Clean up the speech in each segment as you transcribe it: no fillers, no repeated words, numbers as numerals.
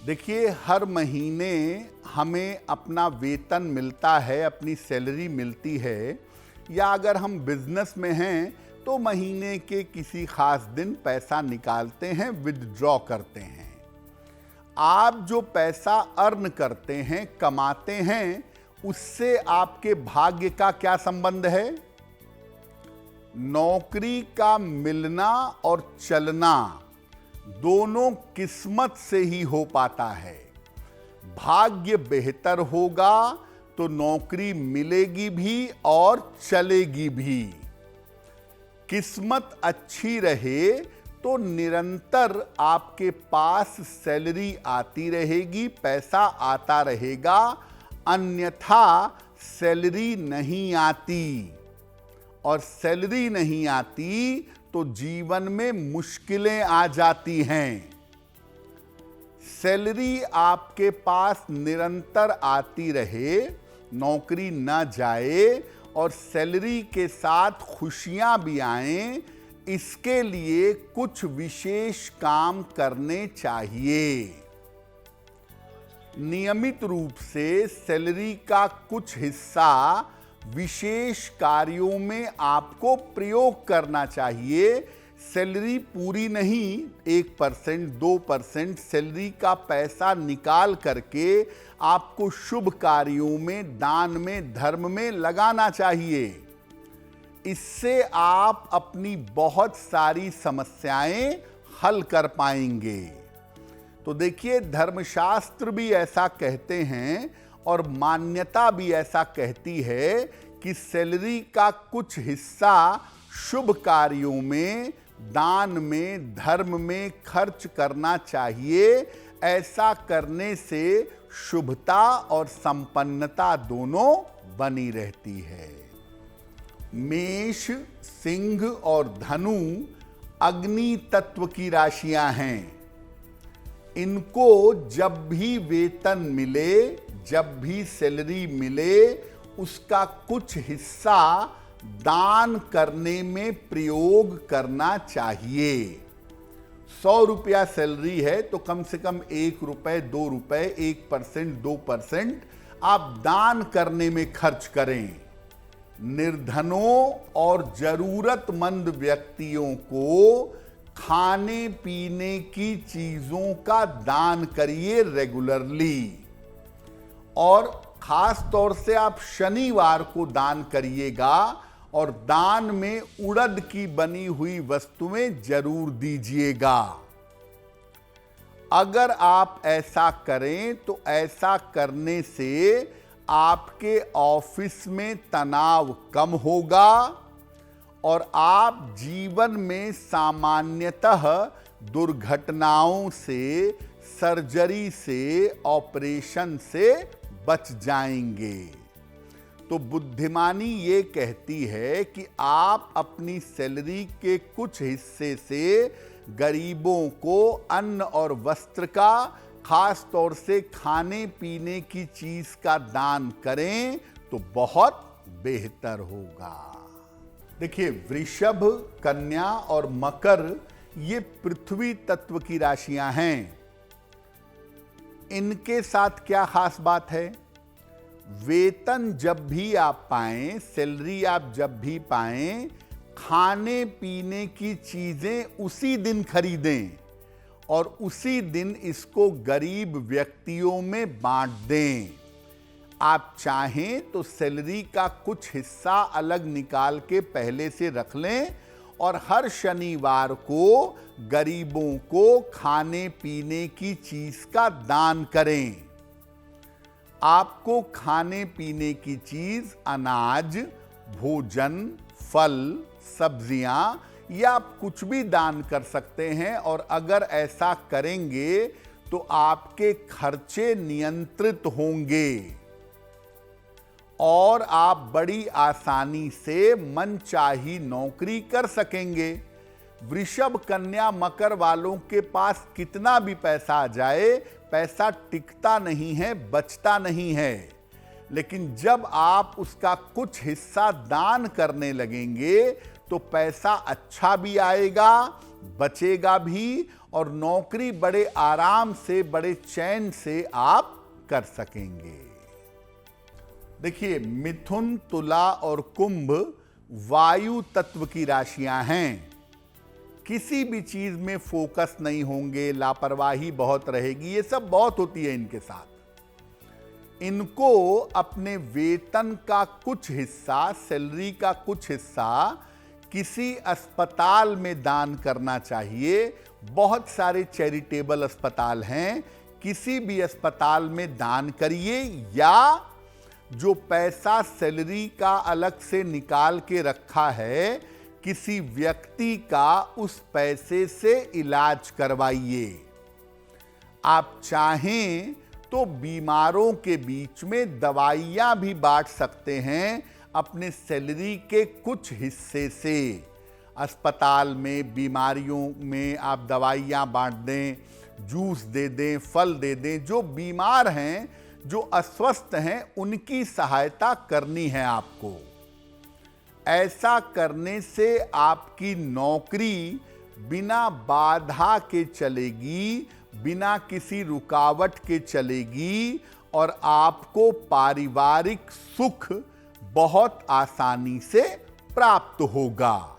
देखिए, हर महीने हमें अपना वेतन मिलता है, अपनी सैलरी मिलती है, या अगर हम बिजनेस में हैं तो महीने के किसी खास दिन पैसा निकालते हैं, विथड्रॉ करते हैं। आप जो पैसा अर्न करते हैं, कमाते हैं, उससे आपके भाग्य का क्या संबंध है? नौकरी का मिलना और चलना दोनों किस्मत से ही हो पाता है। भाग्य बेहतर होगा तो नौकरी मिलेगी भी और चलेगी भी। किस्मत अच्छी रहे तो निरंतर आपके पास सैलरी आती रहेगी, पैसा आता रहेगा। अन्यथा सैलरी नहीं आती, और सैलरी नहीं आती तो जीवन में मुश्किलें आ जाती हैं। सैलरी आपके पास निरंतर आती रहे, नौकरी न जाए और सैलरी के साथ खुशियां भी आएं, इसके लिए कुछ विशेष काम करने चाहिए। नियमित रूप से सैलरी का कुछ हिस्सा विशेष कार्यों में आपको प्रयोग करना चाहिए। सैलरी पूरी नहीं, 1%, 2% सैलरी का पैसा निकाल करके आपको शुभ कार्यों में, दान में, धर्म में लगाना चाहिए। इससे आप अपनी बहुत सारी समस्याएं हल कर पाएंगे। तो देखिए, धर्मशास्त्र भी ऐसा कहते हैं और मान्यता भी ऐसा कहती है कि सैलरी का कुछ हिस्सा शुभ कार्यों में, दान में, धर्म में खर्च करना चाहिए। ऐसा करने से शुभता और संपन्नता दोनों बनी रहती है। मेष, सिंह और धनु अग्नि तत्व की राशियां हैं। इनको जब भी वेतन मिले, जब भी सैलरी मिले, उसका कुछ हिस्सा दान करने में प्रयोग करना चाहिए। 100 रुपया सैलरी है तो कम से कम 1 रुपए, 2 रुपए, 1%, 2% आप दान करने में खर्च करें। निर्धनों और जरूरतमंद व्यक्तियों को खाने पीने की चीजों का दान करिए रेगुलरली। और खास तौर से आप शनिवार को दान करिएगा, और दान में उड़द की बनी हुई वस्तुएं जरूर दीजिएगा। अगर आप ऐसा करें तो ऐसा करने से आपके ऑफिस में तनाव कम होगा और आप जीवन में सामान्यतः दुर्घटनाओं से, सर्जरी से, ऑपरेशन से बच जाएंगे। तो बुद्धिमानी ये कहती है कि आप अपनी सैलरी के कुछ हिस्से से गरीबों को अन्न और वस्त्र का, खास तौर से खाने पीने की चीज का दान करें तो बहुत बेहतर होगा। देखिए, वृषभ, कन्या और मकर ये पृथ्वी तत्व की राशियां हैं। इनके साथ क्या खास बात है? वेतन जब भी आप पाएं, सैलरी आप जब भी पाएं, खाने पीने की चीजें उसी दिन खरीदें और उसी दिन इसको गरीब व्यक्तियों में बांट दें। आप चाहें तो सैलरी का कुछ हिस्सा अलग निकाल के पहले से रख लें और हर शनिवार को गरीबों को खाने पीने की चीज का दान करें। आपको खाने पीने की चीज, अनाज, भोजन, फल, सब्जियां या आप कुछ भी दान कर सकते हैं, और अगर ऐसा करेंगे तो आपके खर्चे नियंत्रित होंगे और आप बड़ी आसानी से मनचाही नौकरी कर सकेंगे। वृषभ, कन्या, मकर वालों के पास कितना भी पैसा आ जाए, पैसा टिकता नहीं है, बचता नहीं है। लेकिन जब आप उसका कुछ हिस्सा दान करने लगेंगे तो पैसा अच्छा भी आएगा, बचेगा भी और नौकरी बड़े आराम से, बड़े चैन से आप कर सकेंगे। देखिए, मिथुन, तुला और कुंभ वायु तत्व की राशियां हैं। किसी भी चीज में फोकस नहीं होंगे, लापरवाही बहुत रहेगी, ये सब बहुत होती है इनके साथ। इनको अपने वेतन का कुछ हिस्सा, सैलरी का कुछ हिस्सा किसी अस्पताल में दान करना चाहिए। बहुत सारे चैरिटेबल अस्पताल हैं, किसी भी अस्पताल में दान करिए, या जो पैसा सैलरी का अलग से निकाल के रखा है, किसी व्यक्ति का उस पैसे से इलाज करवाइए। आप चाहें तो बीमारों के बीच में दवाइयां भी बांट सकते हैं अपने सैलरी के कुछ हिस्से से। अस्पताल में, बीमारियों में आप दवाइयां बांट दें, जूस दे दें, फल दे दें। जो बीमार हैं, जो अस्वस्थ हैं, उनकी सहायता करनी है आपको। ऐसा करने से आपकी नौकरी बिना बाधा के चलेगी, बिना किसी रुकावट के चलेगी और आपको पारिवारिक सुख बहुत आसानी से प्राप्त होगा।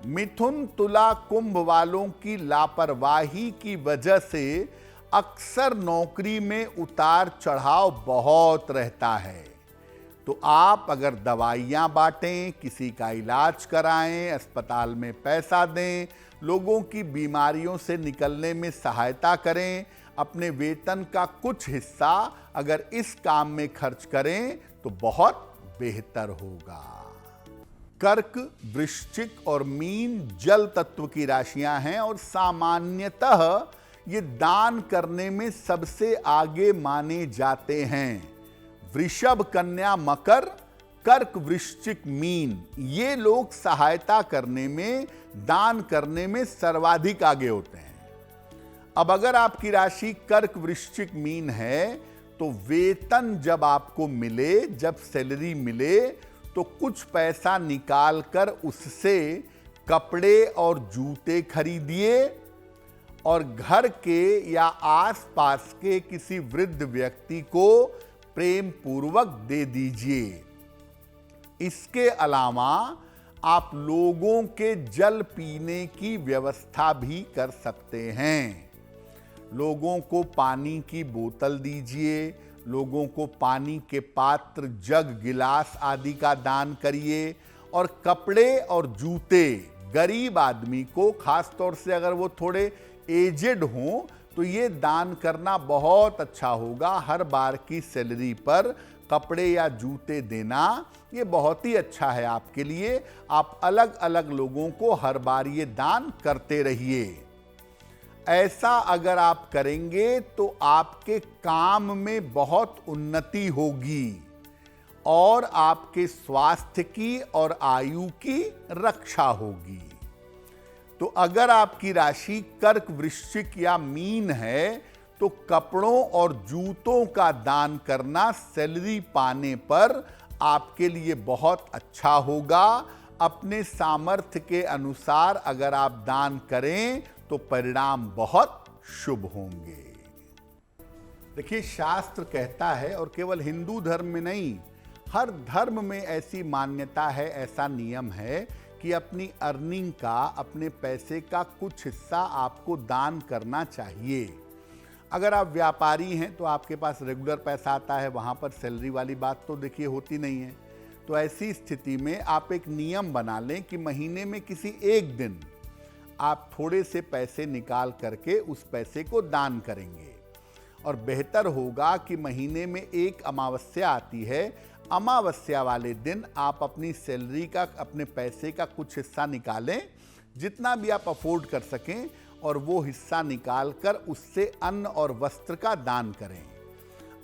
मिथुन, तुला, कुंभ वालों की लापरवाही की वजह से अक्सर नौकरी में उतार चढ़ाव बहुत रहता है। तो आप अगर दवाइयां बांटें, किसी का इलाज कराएं, अस्पताल में पैसा दें, लोगों की बीमारियों से निकलने में सहायता करें, अपने वेतन का कुछ हिस्सा अगर इस काम में खर्च करें तो बहुत बेहतर होगा। कर्क, वृश्चिक और मीन जल तत्व की राशियां हैं और सामान्यतः ये दान करने में सबसे आगे माने जाते हैं। वृषभ, कन्या, मकर, कर्क, वृश्चिक, मीन, ये लोग सहायता करने में, दान करने में सर्वाधिक आगे होते हैं। अब अगर आपकी राशि कर्क, वृश्चिक, मीन है तो वेतन जब आपको मिले, जब सैलरी मिले, तो कुछ पैसा निकाल कर उससे कपड़े और जूते खरीदिए और घर के या आसपास के किसी वृद्ध व्यक्ति को प्रेम पूर्वक दे दीजिए। इसके अलावा आप लोगों के जल पीने की व्यवस्था भी कर सकते हैं। लोगों को पानी की बोतल दीजिए, लोगों को पानी के पात्र, जग, गिलास आदि का दान करिए और कपड़े और जूते गरीब आदमी को, खास तौर से अगर वो थोड़े एजेड हों, तो ये दान करना बहुत अच्छा होगा। हर बार की सैलरी पर कपड़े या जूते देना ये बहुत ही अच्छा है आपके लिए। आप अलग अलग लोगों को हर बार ये दान करते रहिए। ऐसा अगर आप करेंगे तो आपके काम में बहुत उन्नति होगी और आपके स्वास्थ्य की और आयु की रक्षा होगी। तो अगर आपकी राशि कर्क, वृश्चिक या मीन है तो कपड़ों और जूतों का दान करना सैलरी पाने पर आपके लिए बहुत अच्छा होगा। अपने सामर्थ्य के अनुसार अगर आप दान करें तो परिणाम बहुत शुभ होंगे। देखिए, शास्त्र कहता है, और केवल हिंदू धर्म में नहीं, हर धर्म में ऐसी मान्यता है, ऐसा नियम है कि अपनी अर्निंग का, अपने पैसे का कुछ हिस्सा आपको दान करना चाहिए। अगर आप व्यापारी हैं तो आपके पास रेगुलर पैसा आता है, वहाँ पर सैलरी वाली बात तो देखिए होती नहीं है। तो ऐसी स्थिति में आप एक नियम बना लें कि महीने में किसी एक दिन आप थोड़े से पैसे निकाल करके उस पैसे को दान करेंगे। और बेहतर होगा कि महीने में एक अमावस्या आती है, अमावस्या वाले दिन आप अपनी सैलरी का, अपने पैसे का कुछ हिस्सा निकालें, जितना भी आप अफोर्ड कर सकें, और वो हिस्सा निकालकर उससे अन्न और वस्त्र का दान करें।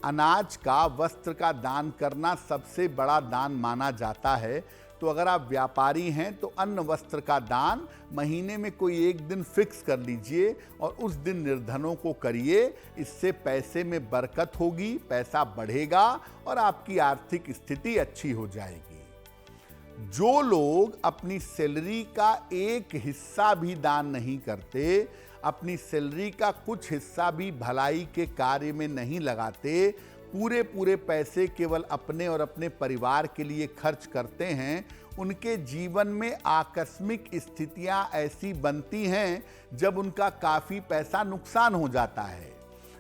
अनाज का, वस्त्र का दान करना सबसे बड़ा दान माना जाता है। तो अगर आप व्यापारी हैं तो अन्न वस्त्र का दान महीने में कोई एक दिन फिक्स कर लीजिए और उस दिन निर्धनों को करिए। इससे पैसे में बरकत होगी, पैसा बढ़ेगा और आपकी आर्थिक स्थिति अच्छी हो जाएगी। जो लोग अपनी सैलरी का एक हिस्सा भी दान नहीं करते, अपनी सैलरी का कुछ हिस्सा भी भलाई के कार्य में नहीं लगाते, पूरे पूरे पैसे केवल अपने और अपने परिवार के लिए खर्च करते हैं, उनके जीवन में आकस्मिक स्थितियां ऐसी बनती हैं जब उनका काफ़ी पैसा नुकसान हो जाता है।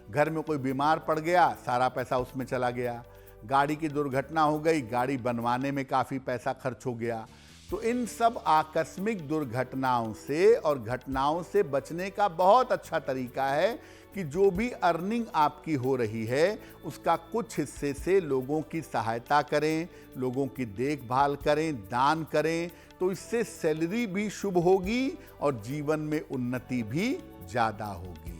घर में कोई बीमार पड़ गया, सारा पैसा उसमें चला गया। गाड़ी की दुर्घटना हो गई, गाड़ी बनवाने में काफ़ी पैसा खर्च हो गया। तो इन सब आकस्मिक दुर्घटनाओं से और घटनाओं से बचने का बहुत अच्छा तरीका है कि जो भी अर्निंग आपकी हो रही है उसका कुछ हिस्से से लोगों की सहायता करें, लोगों की देखभाल करें, दान करें। तो इससे सैलरी भी शुभ होगी और जीवन में उन्नति भी ज़्यादा होगी।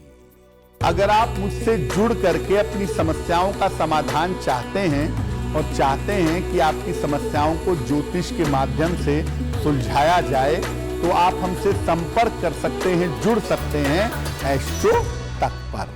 अगर आप मुझसे जुड़ करके अपनी समस्याओं का समाधान चाहते हैं और चाहते हैं कि आपकी समस्याओं को ज्योतिष के माध्यम से सुलझाया जाए, तो आप हमसे संपर्क कर सकते हैं, जुड़ सकते हैं एस्ट्रो तक पर।